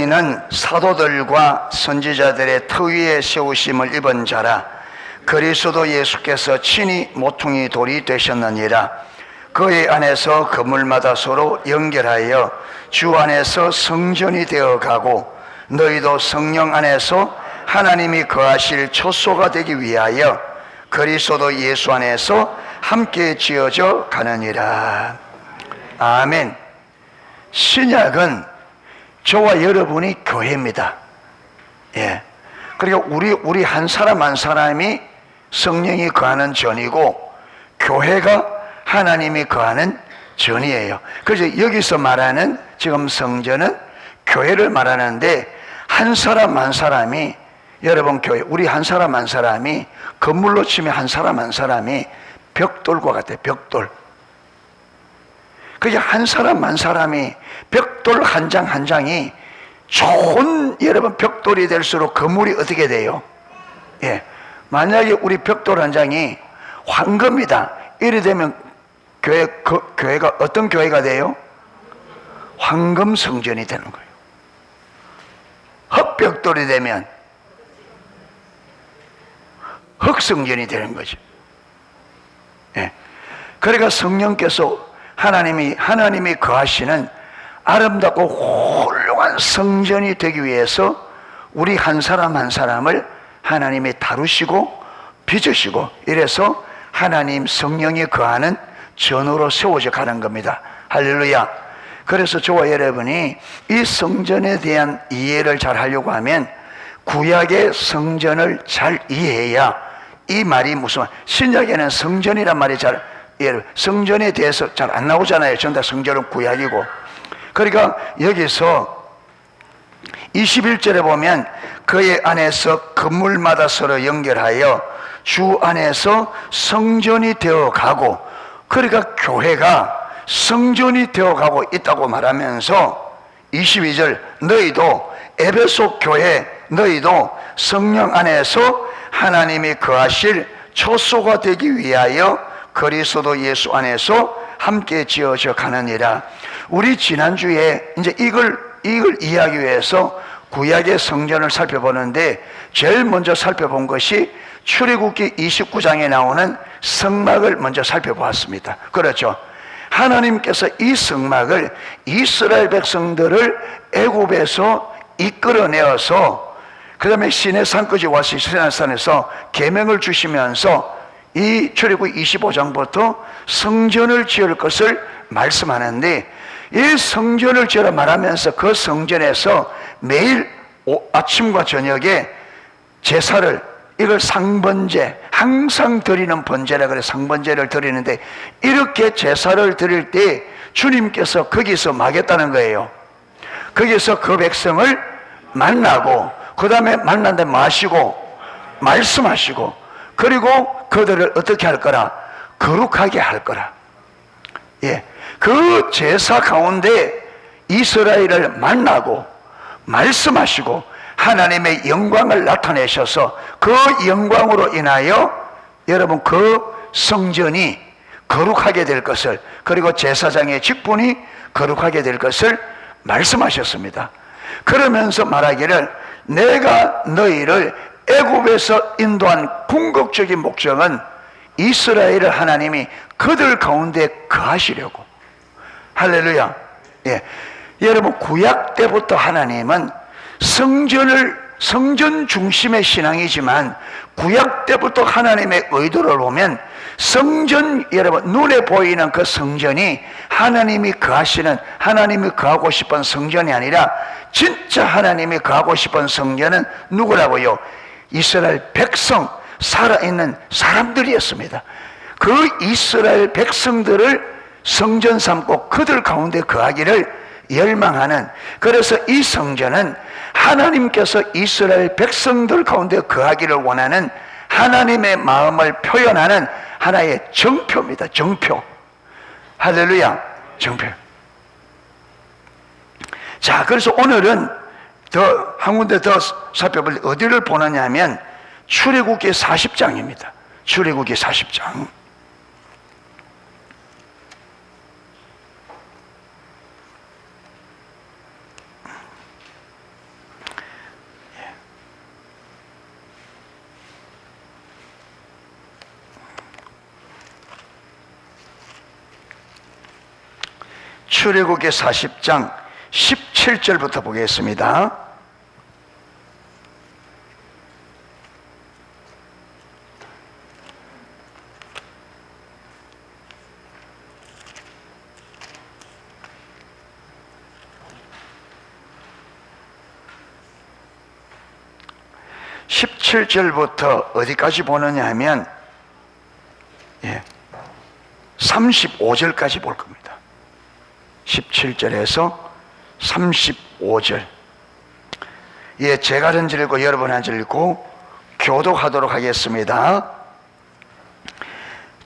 너희는 사도들과 선지자들의 터 위에 세우심을 입은 자라. 그리스도 예수께서 친히 모퉁이 돌이 되셨느니라. 그의 안에서 건물마다 서로 연결하여 주 안에서 성전이 되어 가고, 너희도 성령 안에서 하나님이 거하실 초소가 되기 위하여 그리스도 예수 안에서 함께 지어져 가느니라. 아멘. 신약은 저와 여러분이 교회입니다. 예. 그러니까 우리 한 사람 한 사람이 성령이 거하는 전이고, 교회가 하나님이 거하는 전이에요. 그래서 여기서 말하는 지금 성전은 교회를 말하는데, 한 사람 한 사람이, 여러분 교회, 우리 한 사람 한 사람이, 건물로 치면 한 사람 한 사람이 벽돌과 같아요. 벽돌. 그게 한 사람 한 사람이, 벽돌 한 장 한 장이 좋은, 여러분 벽돌이 될수록 건물이 어떻게 돼요? 예. 만약에 우리 벽돌 한 장이 황금이다, 이래 되면 교회가 어떤 교회가 돼요? 황금 성전이 되는 거예요. 흑벽돌이 되면 흑성전이 되는 거죠. 예. 그러니까 성령께서 하나님이 거하시는 아름답고 훌륭한 성전이 되기 위해서 우리 한 사람 한 사람을 하나님이 다루시고 빚으시고, 이래서 하나님 성령이 거하는 전으로 세워져 가는 겁니다. 할렐루야. 그래서 저와 여러분이 이 성전에 대한 이해를 잘 하려고 하면 구약의 성전을 잘 이해해야, 이 말이 무슨 말, 신약에는 성전이란 말이 성전에 대해서 잘 안 나오잖아요. 전다 성전은 구약이고. 그러니까 여기서 21절에 보면 그의 안에서 건물마다 서로 연결하여 주 안에서 성전이 되어 가고, 그러니까 교회가 성전이 되어 가고 있다고 말하면서 22절, 너희도 에베소 교회, 너희도 성령 안에서 하나님이 거하실 초소가 되기 위하여 그리스도 예수 안에서 함께 지어져 가느니라. 우리 지난주에 이제 이걸 이해하기 위해서 구약의 성전을 살펴보는데, 제일 먼저 살펴본 것이 출애굽기 29장에 나오는 성막을 먼저 살펴보았습니다. 그렇죠? 하나님께서 이 성막을 이스라엘 백성들을 애굽에서 이끌어내어서 그 다음에 시내산까지 와서 시내산에서 계명을 주시면서 이 출애굽기 25장부터 성전을 지을 것을 말씀하는데, 이 성전을 지으라 말하면서 그 성전에서 매일 아침과 저녁에 제사를, 이걸 상번제, 항상 드리는 번제라 그래. 상번제를 드리는데, 이렇게 제사를 드릴 때 주님께서 거기서 마겠다는 거예요. 거기서 그 백성을 만나고, 그 다음에 만난 데 마시고 말씀하시고, 그리고 그들을 어떻게 할 거라? 거룩하게 할 거라. 예. 그 제사 가운데 이스라엘을 만나고 말씀하시고 하나님의 영광을 나타내셔서 그 영광으로 인하여 여러분 그 성전이 거룩하게 될 것을, 그리고 제사장의 직분이 거룩하게 될 것을 말씀하셨습니다. 그러면서 말하기를, 내가 너희를 애굽에서 인도한 궁극적인 목적은 이스라엘을 하나님이 그들 가운데 거하시려고. 할렐루야. 예. 여러분 구약 때부터 하나님은 성전 중심의 신앙이지만, 구약 때부터 하나님의 의도를 보면 성전, 여러분 눈에 보이는 그 성전이 하나님이 거하시는, 하나님이 거하고 싶은 성전이 아니라 진짜 하나님이 거하고 싶은 성전은 누구라고요? 이스라엘 백성, 살아있는 사람들이었습니다. 그 이스라엘 백성들을 성전 삼고 그들 가운데 거하기를 열망하는, 그래서 이 성전은 하나님께서 이스라엘 백성들 가운데 거하기를 원하는 하나님의 마음을 표현하는 하나의 정표입니다. 정표. 할렐루야. 정표. 자, 그래서 오늘은 한 군데 더 살펴볼, 어디를 보느냐 하면 출애굽기 40장입니다. 출애굽기 40장. 출애굽기 40장 17절부터 보겠습니다. (17절부터) 어디까지 보느냐 하면 35절까지 볼 겁니다. 17절에서 35절. 제가 한 절 읽고 여러분 한 절 읽고 교독하도록 하겠습니다.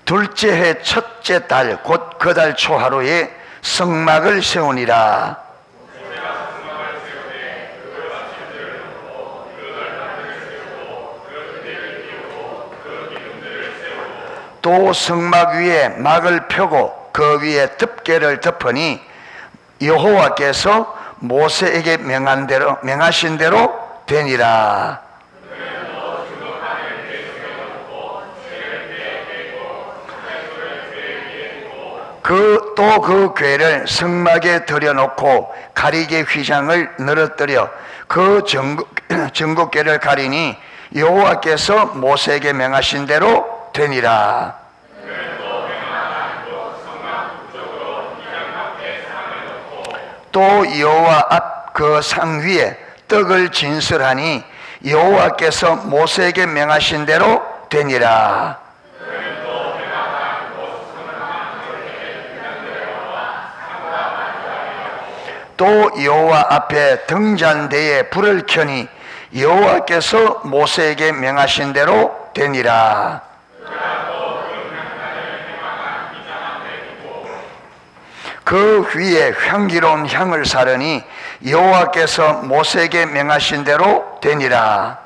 둘째 해 첫째 달 곧 그 달 초하루에 성막을 세우니라. 또 성막 위에 막을 펴고 그 위에 덮개를 덮으니 여호와께서 모세에게 명하신 대로 되니라. 또 그 궤를 성막에 들여놓고 가리개 휘장을 늘어뜨려 그 전국궤를 가리니 여호와께서 모세에게 명하신 대로 되니라. 또 여호와 앞 그 상 위에 떡을 진설하니 여호와께서 모세에게 명하신 대로 되니라. 또 여호와 앞에 등잔대에 불을 켜니 여호와께서 모세에게 명하신 대로 되니라. 그 위에 향기로운 향을 사르니 여호와께서 모세에게 명하신 대로 되니라.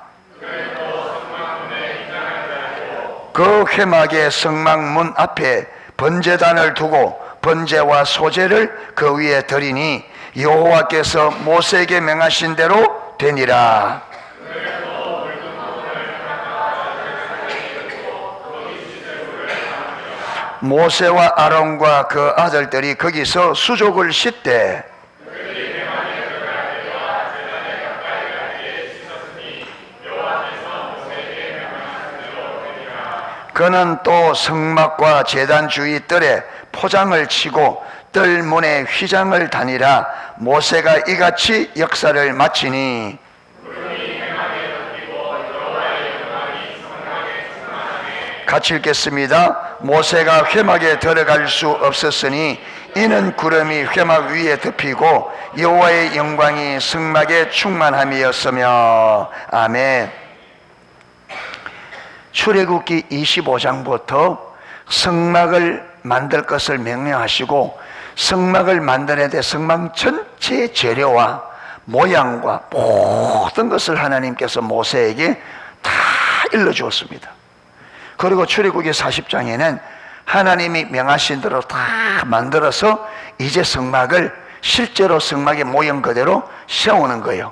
그 회막의 성막문 앞에 번제단을 두고 번제와 소제를 그 위에 드리니 여호와께서 모세에게 명하신 대로 되니라. 모세와 아론과 그 아들들이 거기서 수족을 씻되 그는 또 성막과 제단 주위 뜰에 포장을 치고 뜰 문에 휘장을 다니라. 모세가 이같이 역사를 마치니 같이 읽겠습니다. 모세가 회막에 들어갈 수 없었으니 이는 구름이 회막 위에 덮이고 여호와의 영광이 성막에 충만함이었으며. 아멘. 출애굽기 25장부터 성막을 만들 것을 명령하시고 성막을 만드는데 성막 전체의 재료와 모양과 모든 것을 하나님께서 모세에게 다 일러주었습니다. 그리고 출애굽기 40장에는 하나님이 명하신 대로 다 만들어서 이제 성막을 실제로 성막의 모형 그대로 세우는 거예요.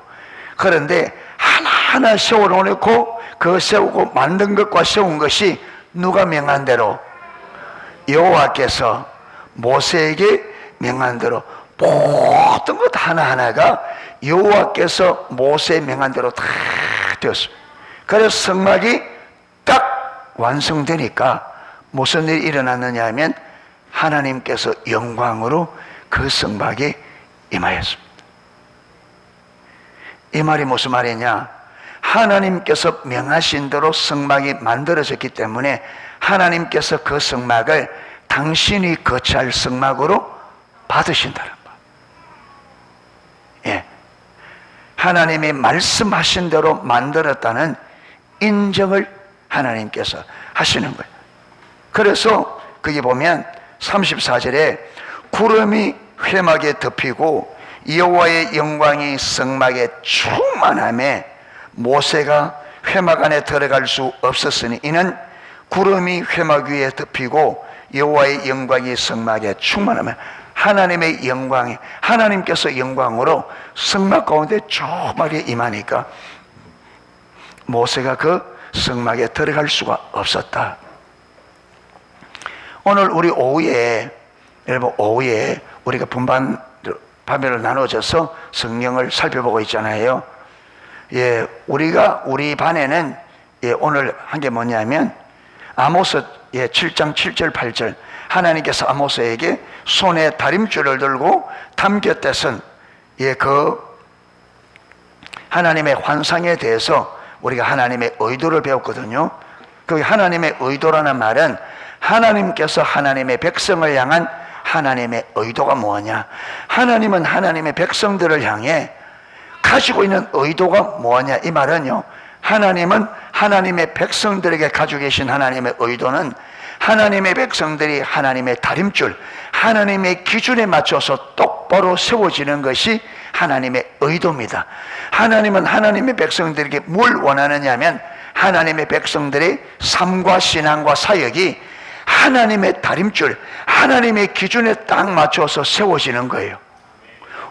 그런데 하나하나 세워놓고 그 세우고 만든 것과 세운 것이 누가 명한 대로? 여호와께서 모세에게 명한 대로 모든 것 하나하나가 여호와께서 모세의 명한 대로 다 되었습니다. 그래서 성막이 딱 완성되니까 무슨 일이 일어났느냐 하면 하나님께서 영광으로 그 성막에 임하였습니다. 이 말이 무슨 말이냐? 하나님께서 명하신 대로 성막이 만들어졌기 때문에 하나님께서 그 성막을 당신이 거처할 성막으로 받으신다는 거. 하나님이 말씀하신 대로 만들었다는 인정을 하나님께서 하시는 거예요. 그래서 거기 보면 34절에 구름이 회막에 덮이고 여호와의 영광이 성막에 충만함에 모세가 회막 안에 들어갈 수 없었으니 이는 구름이 회막 위에 덮이고 여호와의 영광이 성막에 충만함에 하나님의 영광이 하나님께서 영광으로 성막 가운데 조그맣게 임하니까 모세가 그 성막에 들어갈 수가 없었다. 오늘 우리 오후에 여러분 오후에 우리가 반별로 나눠져서 성경을 살펴보고 있잖아요. 예, 우리 반에는 오늘 한 게 뭐냐면 아모스 7장 7절 8절 하나님께서 아모스에게 손에 다림줄을 들고 담곁대선 그 하나님의 환상에 대해서 우리가 하나님의 의도를 배웠거든요. 그 하나님의 의도라는 말은 하나님께서 하나님의 백성을 향한 하나님의 의도가 뭐냐, 하나님은 하나님의 백성들을 향해 가지고 있는 의도가 뭐냐, 이 말은요, 하나님은 하나님의 백성들에게 가지고 계신 하나님의 의도는 하나님의 백성들이 하나님의 다림줄, 하나님의 기준에 맞춰서 똑바로 세워지는 것이 하나님의 의도입니다. 하나님은 하나님의 백성들에게 뭘 원하느냐면 하나님의 백성들의 삶과 신앙과 사역이 하나님의 다림줄, 하나님의 기준에 딱 맞춰서 세워지는 거예요.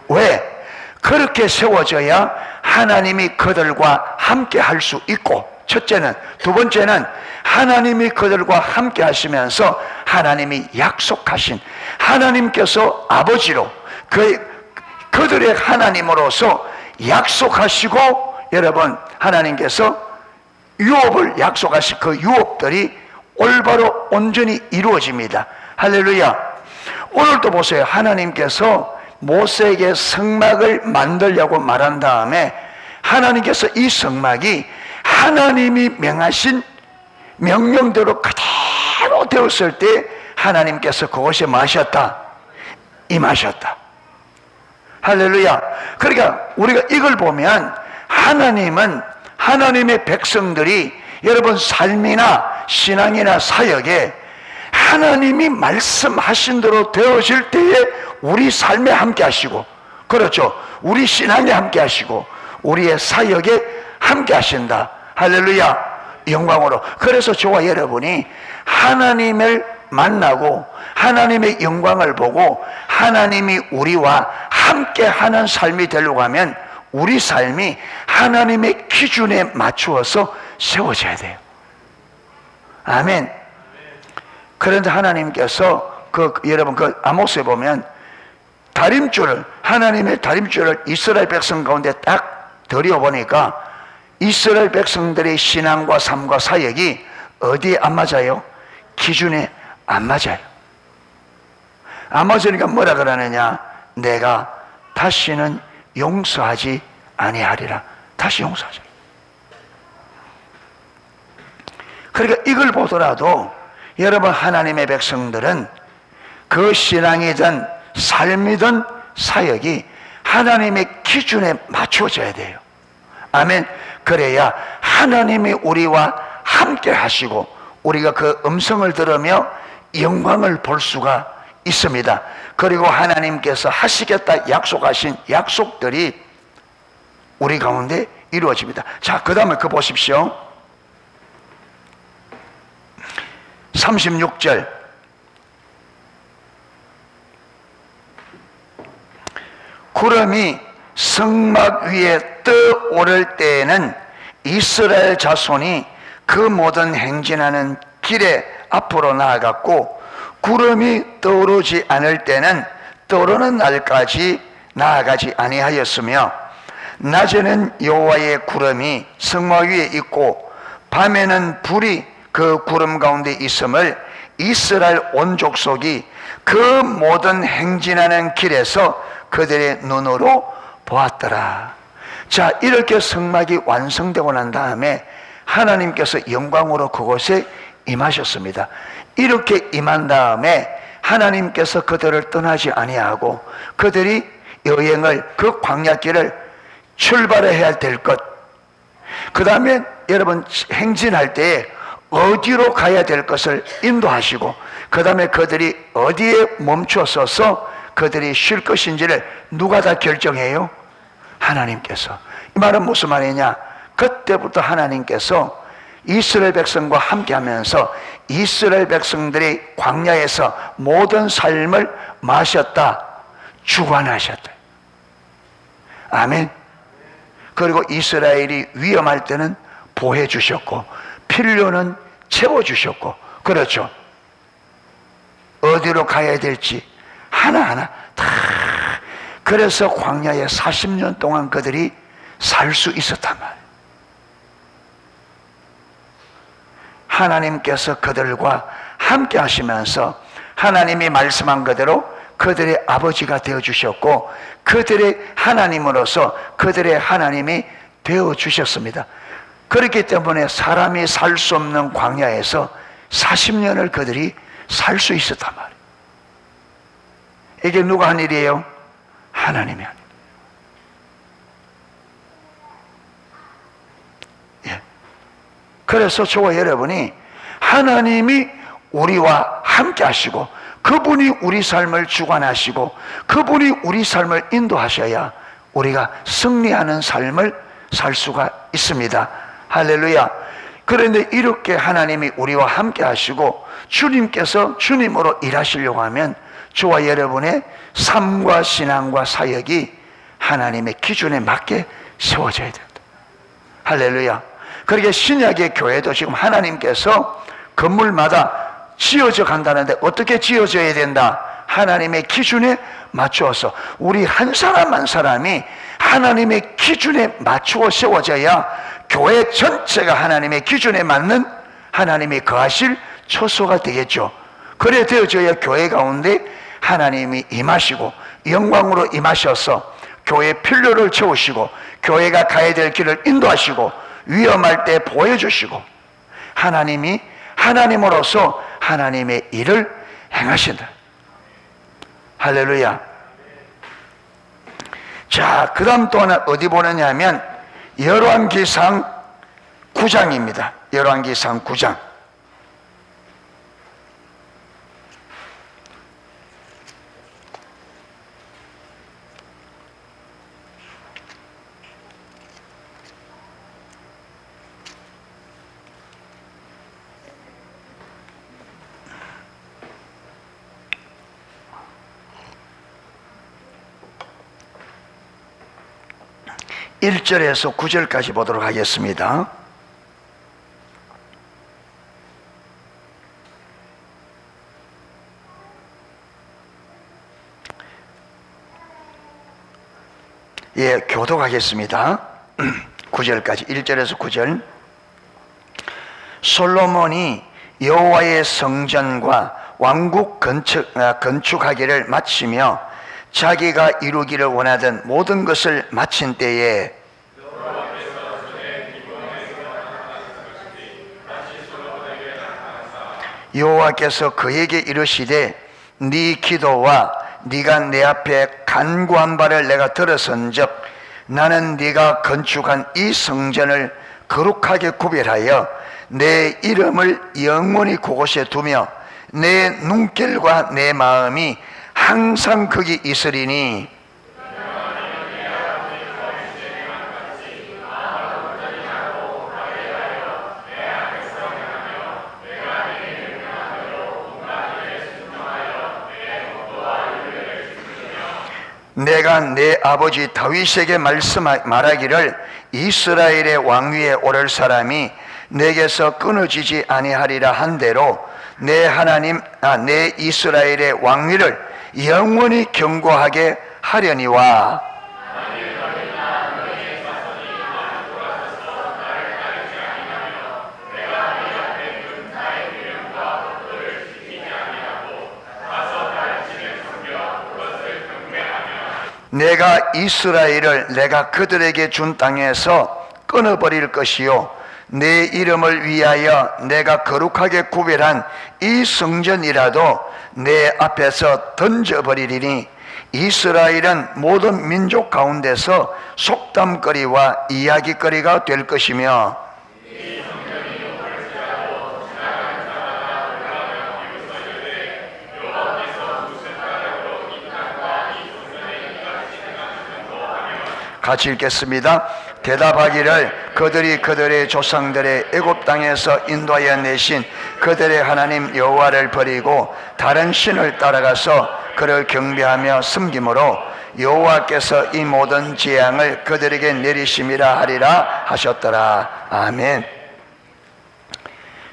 왜? 그렇게 세워져야 하나님이 그들과 함께 할 수 있고, 첫째는. 두 번째는 하나님이 그들과 함께 하시면서 하나님이 약속하신, 하나님께서 아버지로 그들의 하나님으로서 약속하시고, 여러분, 하나님께서 유업을 약속하신 그 유업들이 올바로 온전히 이루어집니다. 할렐루야. 오늘도 보세요. 하나님께서 모세에게 성막을 만들려고 말한 다음에 하나님께서 이 성막이 하나님이 명하신 명령대로 그대로 되었을 때 하나님께서 그것에 마셨다, 임하셨다. 할렐루야. 그러니까 우리가 이걸 보면 하나님은 하나님의 백성들이 여러분 삶이나 신앙이나 사역에 하나님이 말씀하신 대로 되어질 때에 우리 삶에 함께 하시고, 그렇죠, 우리 신앙에 함께 하시고 우리의 사역에 함께 하신다. 할렐루야. 영광으로. 그래서 저와 여러분이 하나님을 만나고 하나님의 영광을 보고 하나님이 우리와 함께 하는 삶이 되려고 하면 우리 삶이 하나님의 기준에 맞추어서 세워져야 돼요. 아멘. 그런데 하나님께서 여러분 아모스에 보면 다림줄을, 하나님의 다림줄을 이스라엘 백성 가운데 딱 들여보니까 이스라엘 백성들의 신앙과 삶과 사역이 어디에 안 맞아요? 기준에 안 맞아요. 안 맞으니까 뭐라 그러느냐, 내가 다시는 용서하지 아니하리라. 다시 용서하지. 그러니까 이걸 보더라도 여러분, 하나님의 백성들은 그 신앙이든 삶이든 사역이 하나님의 기준에 맞춰져야 돼요. 아멘. 그래야 하나님이 우리와 함께 하시고 우리가 그 음성을 들으며 영광을 볼 수가 있습니다. 그리고 하나님께서 하시겠다 약속하신 약속들이 우리 가운데 이루어집니다. 자, 그 다음에 보십시오. 36절. 구름이 성막 위에 떠오를 때에는 이스라엘 자손이 그 모든 행진하는 길에 앞으로 나아갔고, 구름이 떠오르지 않을 때는 떠오르는 날까지 나아가지 아니하였으며, 낮에는 여호와의 구름이 성막 위에 있고 밤에는 불이 그 구름 가운데 있음을 이스라엘 온 족속이 그 모든 행진하는 길에서 그들의 눈으로 보았더라. 자, 이렇게 성막이 완성되고 난 다음에 하나님께서 영광으로 그곳에 임하셨습니다. 이렇게 임한 다음에 하나님께서 그들을 떠나지 아니하고 그들이 여행을, 그 광야길을 출발해야 될 것, 그 다음에 여러분 행진할 때에 어디로 가야 될 것을 인도하시고, 그 다음에 그들이 어디에 멈춰서서 그들이 쉴 것인지를 누가 다 결정해요? 하나님께서. 이 말은 무슨 말이냐? 그때부터 하나님께서 이스라엘 백성과 함께 하면서 이스라엘 백성들이 광야에서 모든 삶을 마셨다, 주관하셨다. 아멘. 그리고 이스라엘이 위험할 때는 보호해 주셨고 필요는 채워주셨고, 그렇죠, 어디로 가야 될지 하나하나 다. 그래서 광야에 40년 동안 그들이 살 수 있었단 말이에요. 하나님께서 그들과 함께 하시면서 하나님이 말씀한 그대로 그들의 아버지가 되어주셨고, 그들의 하나님으로서 그들의 하나님이 되어주셨습니다. 그렇기 때문에 사람이 살 수 없는 광야에서 40년을 그들이 살 수 있었단 말이에요. 이게 누가 한 일이에요? 하나님이 한 일. 예. 그래서 저와 여러분이 하나님이 우리와 함께 하시고, 그분이 우리 삶을 주관하시고, 그분이 우리 삶을 인도하셔야 우리가 승리하는 삶을 살 수가 있습니다. 할렐루야. 그런데 이렇게 하나님이 우리와 함께 하시고 주님께서 주님으로 일하시려고 하면 저와 여러분의 삶과 신앙과 사역이 하나님의 기준에 맞게 세워져야 된다. 할렐루야. 그러게 신약의 교회도 지금 하나님께서 건물마다 지어져 간다는데 어떻게 지어져야 된다? 하나님의 기준에 맞추어서 우리 한 사람 한 사람이 하나님의 기준에 맞추어 세워져야 교회 전체가 하나님의 기준에 맞는 하나님이 거하실 처소가 되겠죠. 그래 되어져야 교회 가운데 하나님이 임하시고 영광으로 임하셔서 교회 필요를 채우시고 교회가 가야 될 길을 인도하시고 위험할 때 보여주시고 하나님이 하나님으로서 하나님의 일을 행하신다. 할렐루야. 자, 그 다음 또 하나 어디 보느냐 하면 열왕기상 9장입니다. 열왕기상 9장. 일절에서 9절까지 보도록 하겠습니다. 예, 교독하겠습니다. 9절까지 1절에서 9절. 솔로몬이 여호와의 성전과 왕국 건축하기를 마치며 자기가 이루기를 원하던 모든 것을 마친 때에 여호와께서 그에게 이르시되 네 기도와 네가 내 앞에 간구한 바를 내가 들었은즉 나는 네가 건축한 이 성전을 거룩하게 구별하여 내 이름을 영원히 그곳에 두며 내 눈길과 내 마음이 항상 거기 있으리니 내가 내 아버지 다윗에게 말하기를 이스라엘의 왕위에 오를 사람이 내게서 끊어지지 아니하리라 한 대로 내 하나님 내 이스라엘의 왕위를 영원히 견고하게 하려니와 내가 이스라엘을 내가 그들에게 준 땅에서 끊어버릴 것이요 내 이름을 위하여 내가 거룩하게 구별한 이 성전이라도 내 앞에서 던져버리리니 이스라엘은 모든 민족 가운데서 속담거리와 이야기거리가 될 것이며 같이 읽겠습니다. 대답하기를 그들이 그들의 조상들의 애굽 땅에서 인도하여 내신 그들의 하나님 여호와를 버리고 다른 신을 따라가서 그를 경배하며 섬김으로 여호와께서 이 모든 재앙을 그들에게 내리심이라 하리라 하셨더라. 아멘.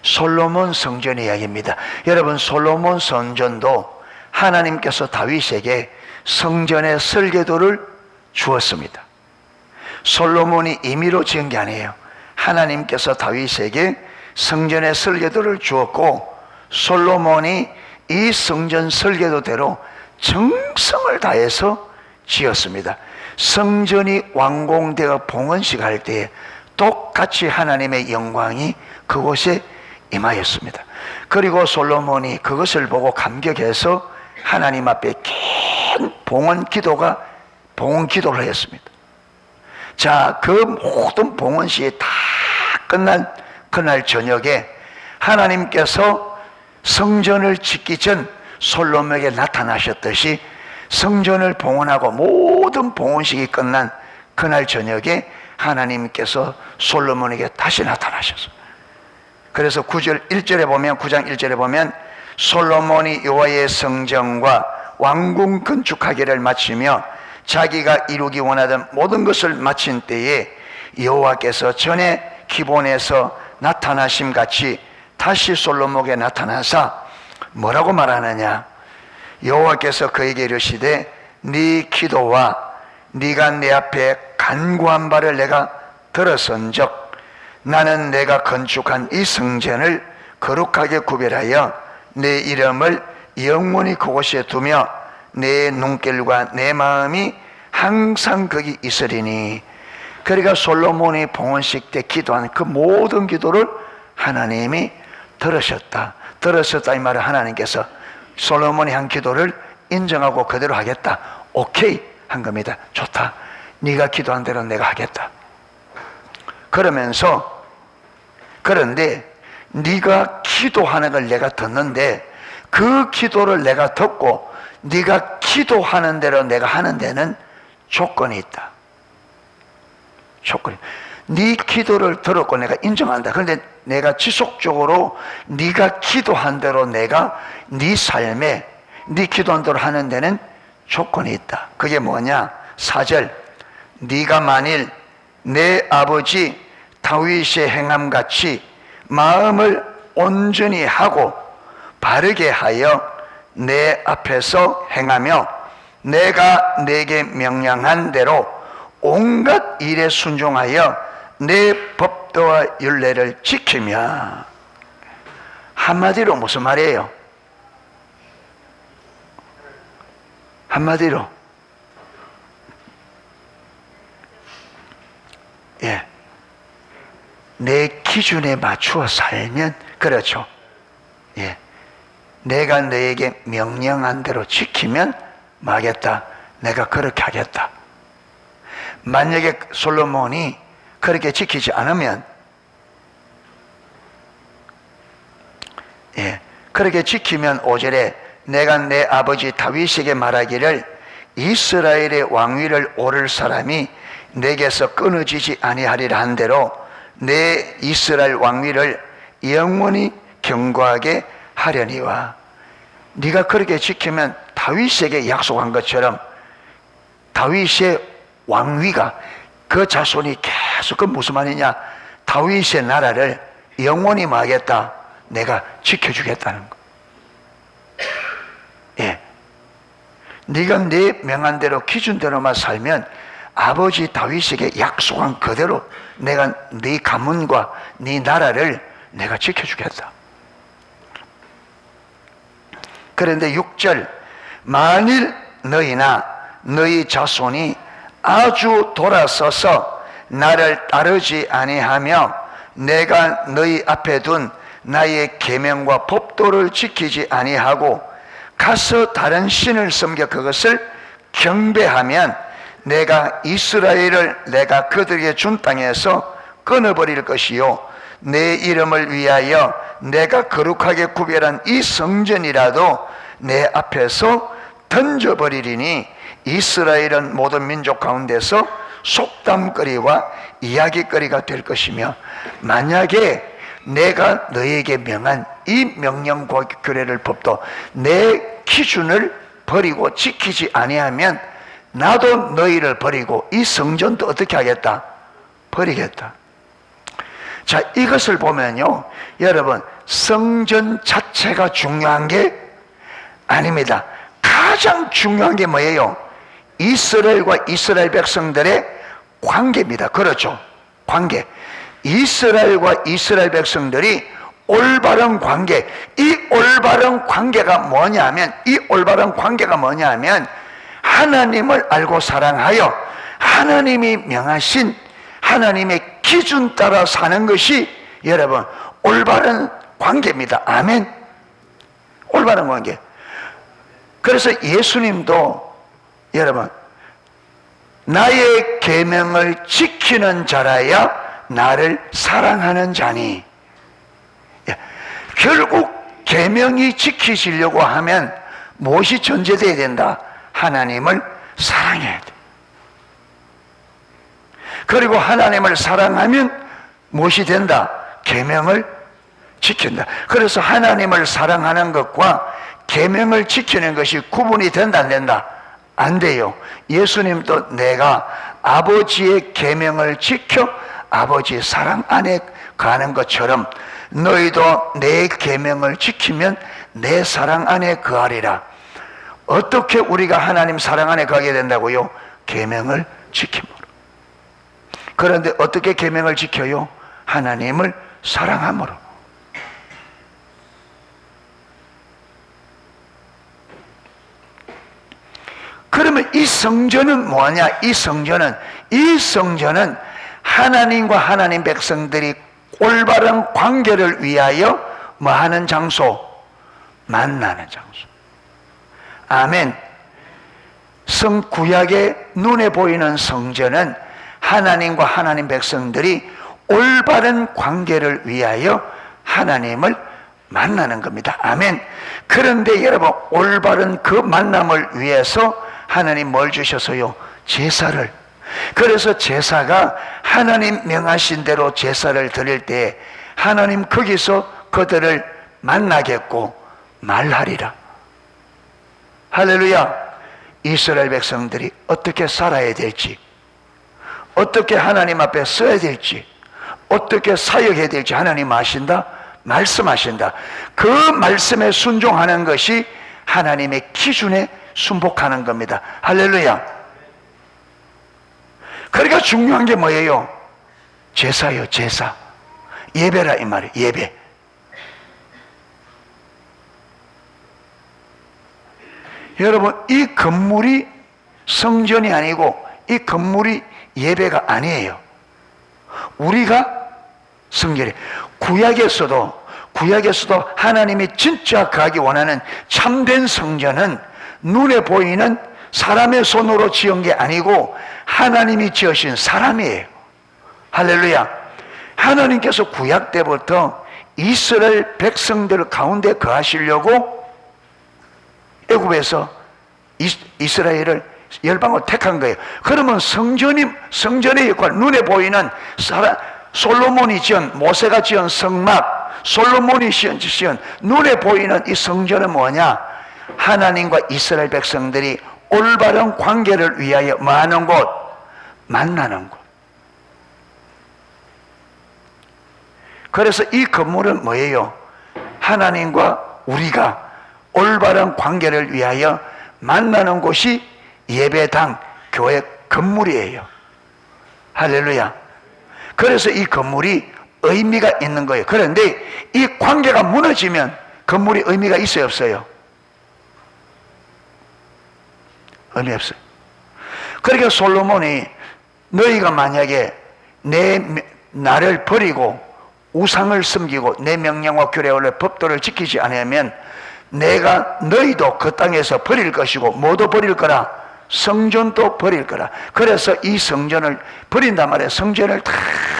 솔로몬 성전 이야기입니다. 여러분, 솔로몬 성전도 하나님께서 다윗에게 성전의 설계도를 주었습니다. 솔로몬이 임의로 지은 게 아니에요. 하나님께서 다윗에게 성전의 설계도를 주었고, 솔로몬이 이 성전 설계도대로 정성을 다해서 지었습니다. 성전이 완공되어 봉헌식 할 때에 똑같이 하나님의 영광이 그곳에 임하였습니다. 그리고 솔로몬이 그것을 보고 감격해서 하나님 앞에 긴 봉헌 기도를 하였습니다. 자, 그 모든 봉헌식이 다 끝난 그날 저녁에 하나님께서 성전을 짓기 전 솔로몬에게 나타나셨듯이 성전을 봉헌하고 모든 봉헌식이 끝난 그날 저녁에 하나님께서 솔로몬에게 다시 나타나셨어요. 그래서 9장 1절에 보면 솔로몬이 여호와의 성전과 왕궁 건축하기를 마치며 자기가 이루기 원하던 모든 것을 마친 때에 여호와께서 전에 기본에서 나타나심 같이 다시 솔로몬에게 나타나사 뭐라고 말하느냐? 여호와께서 그에게 이르시되 네 기도와 네가 내 앞에 간구한 바를 내가 들었은즉 나는 내가 건축한 이 성전을 거룩하게 구별하여 내 이름을 영원히 그곳에 두며 내 눈길과 내 마음이 항상 거기 있으리니. 그러니까 솔로몬이 봉헌식 때 기도한 그 모든 기도를 하나님이 들으셨다 이 말은 하나님께서 솔로몬이 한 기도를 인정하고 그대로 하겠다, 오케이 한 겁니다. 좋다, 네가 기도한 대로 내가 하겠다. 그러면서 그런데 네가 기도하는 걸 내가 듣는데 그 기도를 내가 듣고 네가 기도하는 대로 내가 하는 데는 조건이 있다. 조건이. 네 기도를 들었고 내가 인정한다. 그런데 내가 지속적으로 네가 기도한 대로 내가 네 삶에 네 기도한 대로 하는 데는 조건이 있다. 그게 뭐냐? 4절, 네가 만일 내 아버지 다윗의 행함같이 마음을 온전히 하고 바르게 하여 내 앞에서 행하며 내가 내게 명령한 대로 온갖 일에 순종하여 내 법도와 율례를 지키며. 한마디로 무슨 말이에요? 한마디로 내 기준에 맞추어 살면, 그렇죠. 내가 너에게 명령한 대로 지키면 뭐하겠다? 내가 그렇게 하겠다. 만약에 솔로몬이 그렇게 지키지 않으면, 그렇게 지키면 5절에 내가 내 아버지 다윗에게 말하기를 이스라엘의 왕위를 오를 사람이 내게서 끊어지지 아니하리라 한 대로 내 이스라엘 왕위를 영원히 견고하게 하려니와. 네가 그렇게 지키면 다윗에게 약속한 것처럼 다윗의 왕위가 그 자손이 계속, 그 무슨 말이냐? 다윗의 나라를 영원히 뭐하겠다? 내가 지켜주겠다는 거. 네가 내 명한 대로 기준대로만 살면 아버지 다윗에게 약속한 그대로 내가 네 가문과 네 나라를 내가 지켜주겠다. 그런데 6절, 만일 너희나 너희 자손이 아주 돌아서서 나를 따르지 아니하며 내가 너희 앞에 둔 나의 계명과 법도를 지키지 아니하고 가서 다른 신을 섬겨 그것을 경배하면 내가 이스라엘을 내가 그들에게 준 땅에서 끊어버릴 것이요 내 이름을 위하여 내가 거룩하게 구별한 이 성전이라도 내 앞에서 던져버리리니 이스라엘은 모든 민족 가운데서 속담거리와 이야기거리가 될 것이며. 만약에 내가 너에게 명한 이 명령과 규례를 법도 내 기준을 버리고 지키지 아니하면 나도 너희를 버리고 이 성전도 어떻게 하겠다? 버리겠다. 자, 이것을 보면요, 여러분, 성전 자체가 중요한 게 아닙니다. 가장 중요한 게 뭐예요? 이스라엘과 이스라엘 백성들의 관계입니다. 그렇죠? 관계. 이스라엘과 이스라엘 백성들이 올바른 관계, 이 올바른 관계가 뭐냐면 하나님을 알고 사랑하여 하나님이 명하신 하나님의 기준 따라 사는 것이 여러분 올바른 관계입니다. 아멘. 올바른 관계. 그래서 예수님도 여러분 나의 계명을 지키는 자라야 나를 사랑하는 자니. 결국 계명이 지키시려고 하면 무엇이 전제되어야 된다? 하나님을 사랑해야 돼. 그리고 하나님을 사랑하면 무엇이 된다? 계명을 지킨다. 그래서 하나님을 사랑하는 것과 계명을 지키는 것이 구분이 된다 안 된다? 안 돼요. 예수님도 내가 아버지의 계명을 지켜 아버지의 사랑 안에 가는 것처럼 너희도 내 계명을 지키면 내 사랑 안에 거하리라. 어떻게 우리가 하나님 사랑 안에 가게 된다고요? 계명을 지킴으로. 그런데 어떻게 계명을 지켜요? 하나님을 사랑함으로. 그러면 이 성전은 뭐냐? 이 성전은 하나님과 하나님 백성들이 올바른 관계를 위하여 뭐 하는 장소? 만나는 장소. 아멘. 구약의 눈에 보이는 성전은 하나님과 하나님 백성들이 올바른 관계를 위하여 하나님을 만나는 겁니다. 아멘. 그런데 여러분, 올바른 그 만남을 위해서 하나님 뭘 주셔서요? 제사를. 그래서 제사가 하나님 명하신 대로 제사를 드릴 때 하나님 거기서 그들을 만나겠고 말하리라. 할렐루야. 이스라엘 백성들이 어떻게 살아야 될지, 어떻게 하나님 앞에 서야 될지, 어떻게 사역해야 될지 하나님 아신다? 말씀하신다. 그 말씀에 순종하는 것이 하나님의 기준에 순복하는 겁니다. 할렐루야. 그러니까 중요한 게 뭐예요? 제사요, 제사. 예배라 이 말이에요. 예배. 여러분, 이 건물이 성전이 아니고 이 건물이 예배가 아니에요. 우리가 성전이. 구약에서도 하나님이 진짜 가기 원하는 참된 성전은 눈에 보이는 사람의 손으로 지은 게 아니고 하나님이 지으신 사람이에요. 할렐루야. 하나님께서 구약 때부터 이스라엘 백성들 가운데 거하시려고 애굽에서 이스라엘을 열방으로 택한 거예요. 그러면 성전의 역할, 눈에 보이는 솔로몬이 지은, 모세가 지은 성막, 솔로몬이 지은 눈에 보이는 이 성전은 뭐냐? 하나님과 이스라엘 백성들이 올바른 관계를 위하여 뭐하는 곳? 만나는 곳. 그래서 이 건물은 뭐예요? 하나님과 우리가 올바른 관계를 위하여 만나는 곳이 예배당, 교회 건물이에요. 할렐루야. 그래서 이 건물이 의미가 있는 거예요. 그런데 이 관계가 무너지면 건물이 의미가 있어요, 없어요? 의미 없어요. 그러니까 솔로몬이 너희가 만약에 나를 버리고 우상을 섬기고 내 명령과 규례와 법도를 지키지 않으면 내가 너희도 그 땅에서 버릴 것이고 뭐도 버릴 거라? 성전도 버릴 거라. 그래서 이 성전을 버린단 말이에요. 성전을 다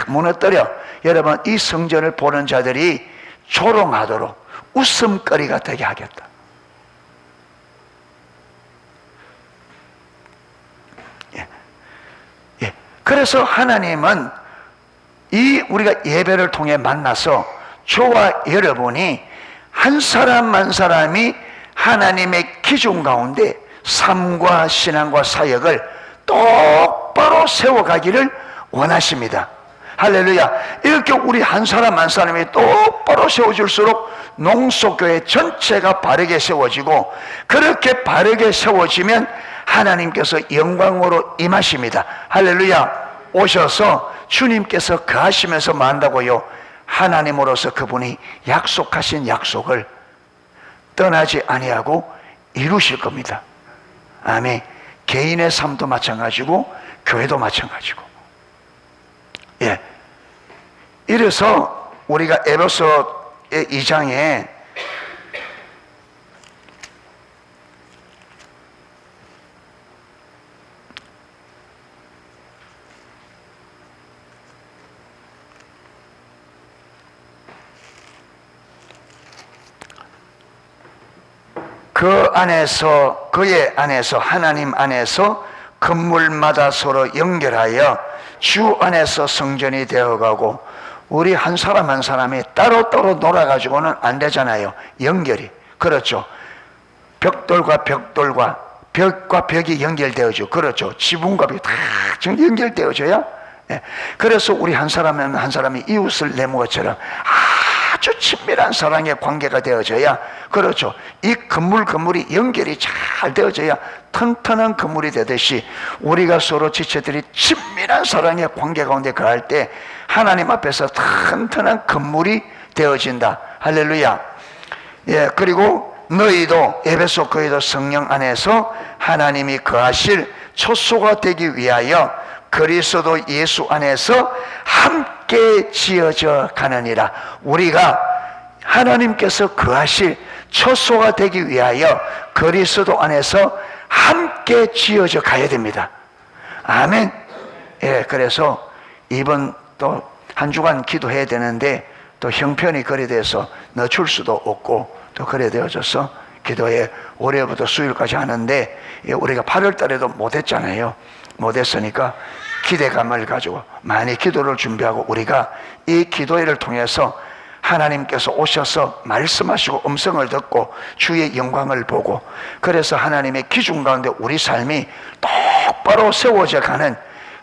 무너뜨려. 여러분, 이 성전을 보는 자들이 조롱하도록 웃음거리가 되게 하겠다. 그래서 하나님은 우리가 예배를 통해 만나서 저와 여러분이 한 사람 한 사람이 하나님의 기준 가운데 삶과 신앙과 사역을 똑바로 세워가기를 원하십니다. 할렐루야. 이렇게 우리 한 사람 한 사람이 똑바로 세워질수록 농속교회 전체가 바르게 세워지고, 그렇게 바르게 세워지면 하나님께서 영광으로 임하십니다. 할렐루야. 오셔서 주님께서 거하시면서 만다고요, 하나님으로서 그분이 약속하신 약속을 떠나지 아니하고 이루실 겁니다. 아멘. 개인의 삶도 마찬가지고 교회도 마찬가지고. 예. 이래서 우리가 에베소 2장에 그 안에서, 그의 안에서, 하나님 안에서 건물마다 서로 연결하여 주 안에서 성전이 되어가고, 우리 한 사람 한 사람이 따로따로 놀아가지고는 안 되잖아요. 연결이. 그렇죠. 벽돌과 벽돌과, 벽과 벽이 연결되어져. 그렇죠. 지붕과 벽이 다 연결되어져야. 예. 그래서 우리 한 사람 한 사람이 이웃을 내 것처럼 아주 친밀한 사랑의 관계가 되어져야. 그렇죠. 이 건물이 연결이 잘 되어져야 튼튼한 건물이 되듯이, 우리가 서로 지체들이 친밀한 사랑의 관계 가운데 거할 때 하나님 앞에서 튼튼한 건물이 되어진다. 할렐루야. 예, 그리고 너희도, 에베소 교회도 성령 안에서 하나님이 거하실 초소가 되기 위하여 그리스도 예수 안에서 함께 지어져 가느니라. 우리가 하나님께서 거하실 초소가 되기 위하여 그리스도 안에서 함께 지어져 가야 됩니다. 아멘. 예, 그래서 이번 또 한 주간 기도해야 되는데, 또 형편이 그래 돼서 늦출 수도 없고 또 그래 되어져서 기도에 올해부터 수요일까지 하는데, 우리가 8월 달에도 못했잖아요. 못했으니까 기대감을 가지고 많이 기도를 준비하고, 우리가 이 기도회를 통해서 하나님께서 오셔서 말씀하시고 음성을 듣고 주의 영광을 보고, 그래서 하나님의 기준 가운데 우리 삶이 똑바로 세워져 가는,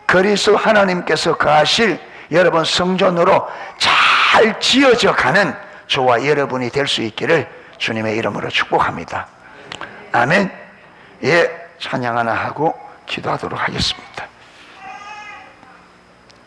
그리스도 하나님께서 거하실 여러분 성전으로 잘 지어져 가는 저와 여러분이 될 수 있기를 주님의 이름으로 축복합니다. 아멘. 예, 찬양 하나 하고 기도하도록 하겠습니다.